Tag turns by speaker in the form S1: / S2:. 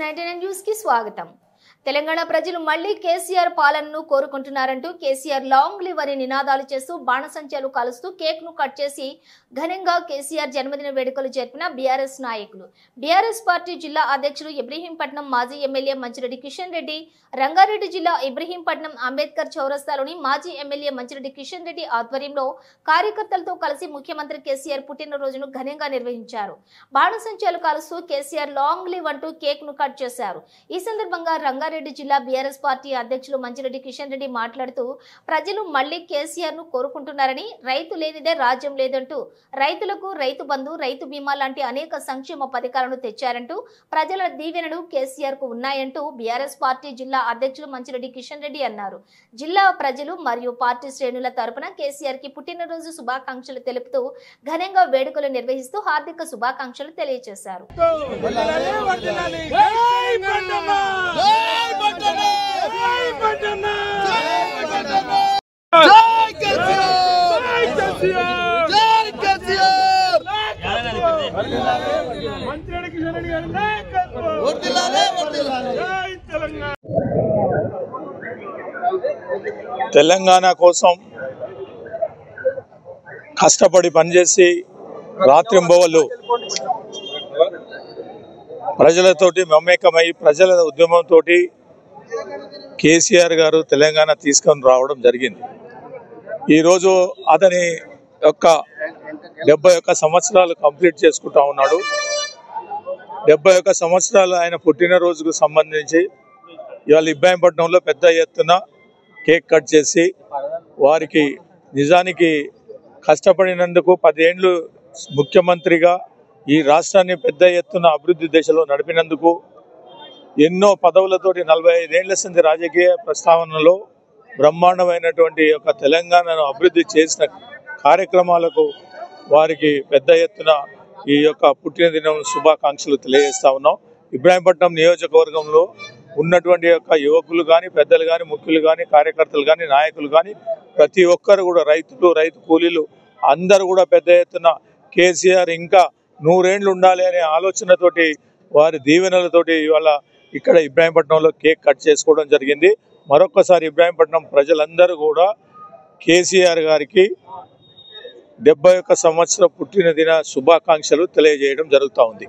S1: 99 news కి స్వాగతం. తెలంగాణ ప్రజలు మళ్లీ కేసీఆర్ పాలనను కోరుకుంటున్నారంటూ కేసీఆర్ లాంగ్ లివ్ అని నినాదాలు చేస్తూ బాణసంచాలు కాలుస్తూ కేక్ ను కట్ చేసి ఘనంగా కేసీఆర్ జన్మదిన వేడుకలు జరిపిన బీఆర్ఎస్ నాయకులు. బీఆర్ఎస్ పార్టీ జిల్లా అధ్యక్షులు ఇబ్రహీంపట్నం మాజీ ఎమ్మెల్యే మంచిరెడ్డి కిషన్ రెడ్డి, రంగారెడ్డి జిల్లా ఇబ్రహీంపట్నం అంబేద్కర్ చౌరస్తాలోని మాజీ ఎమ్మెల్యే మంచిరెడ్డి కిషన్ రెడ్డి ఆధ్వర్యంలో కార్యకర్తలతో కలిసి ముఖ్యమంత్రి కేసీఆర్ పుట్టినరోజును ఘనంగా నిర్వహించారు. బాణసంచాలు కాలుస్తూ కేసీఆర్ లాంగ్ లివ్ అంటూ కేక్ ను కట్ చేశారు. ఈ సందర్భంగా రంగారెడ్డి జిల్లా బీఆర్ఎస్ పార్టీ అధ్యక్షులు మంచిరెడ్డి కిషన్ రెడ్డి మాట్లాడుతూ ప్రజలు మళ్లీ కేసీఆర్ ను కోరుకుంటున్నారని, రైతు లేనిదే రాజ్యం లేదంటూ రైతులకు రైతు బంధు, రైతు బీమా లాంటి అనేక సంక్షేమ పథకాలను తెచ్చారంటూ ప్రజల దీవెనలు కేసీఆర్ కు ఉన్నాయంటూ బీఆర్ఎస్ పార్టీ జిల్లా అధ్యక్షులు మంచిరెడ్డి కిషన్ రెడ్డి అన్నారు. జిల్లా ప్రజలు మరియు పార్టీ శ్రేణుల తరపున కేసీఆర్ కి పుట్టినరోజు శుభాకాంక్షలు తెలుపుతూ ఘనంగా వేడుకలు నిర్వహిస్తూ హార్దిక శుభాకాంక్షలు తెలియజేశారు.
S2: తెలంగాణ కోసం కష్టపడి పనిచేసి రాత్రింబవళ్ళు ప్రజలతోటి మమేకమై ప్రజల ఉద్యమంతో కేసీఆర్ గారు తెలంగాణ తీసుకొని రావడం జరిగింది. ఈరోజు అతని యొక్క 71 సంవత్సరాలు కంప్లీట్ చేసుకుంటా ఉన్నాడు. 71 సంవత్సరాలు ఆయన పుట్టినరోజుకు సంబంధించి ఇవాళ ఇబ్రాహీంపట్నంలో పెద్ద ఎత్తున కేక్ కట్ చేసి వారికి నిజానికి కష్టపడినందుకు 10 ఏళ్ళు ముఖ్యమంత్రిగా ఈ రాష్ట్రాన్ని పెద్ద ఎత్తున అభివృద్ధి దిశలో నడిపినందుకు ఎన్నో పదవులతోటి 45 ఏళ్ల సంది రాజకీయ ప్రస్తావనలో బ్రహ్మాండమైనటువంటి యొక్క తెలంగాణను అభివృద్ధి చేసిన కార్యక్రమాలకు వారికి పెద్ద ఎత్తున ఈ యొక్క పుట్టినదినం శుభాకాంక్షలు తెలియజేస్తా ఉన్నాం. ఇబ్రాహీంపట్నం నియోజకవర్గంలో ఉన్నటువంటి యొక్క యువకులు కానీ, పెద్దలు కానీ, ముఖ్యులు కానీ, కార్యకర్తలు కానీ, నాయకులు కానీ ప్రతి ఒక్కరు కూడా రైతులు, రైతు కూలీలు అందరూ కూడా పెద్ద ఎత్తున కేసీఆర్ ఇంకా 100 ఏళ్ళు ఉండాలి అనే ఆలోచనతోటి వారి దీవెనలతోటి ఇవాళ ఇక్కడ ఇబ్రాహీంపట్నంలో కేక్ కట్ చేసుకోవడం జరిగింది. మరొకసారి ఇబ్రాహీంపట్నం ప్రజలందరూ కూడా కేసీఆర్ గారికి 71 సంవత్సరం పుట్టినదిన శుభాకాంక్షలు తెలియజేయడం జరుగుతూ ఉంది.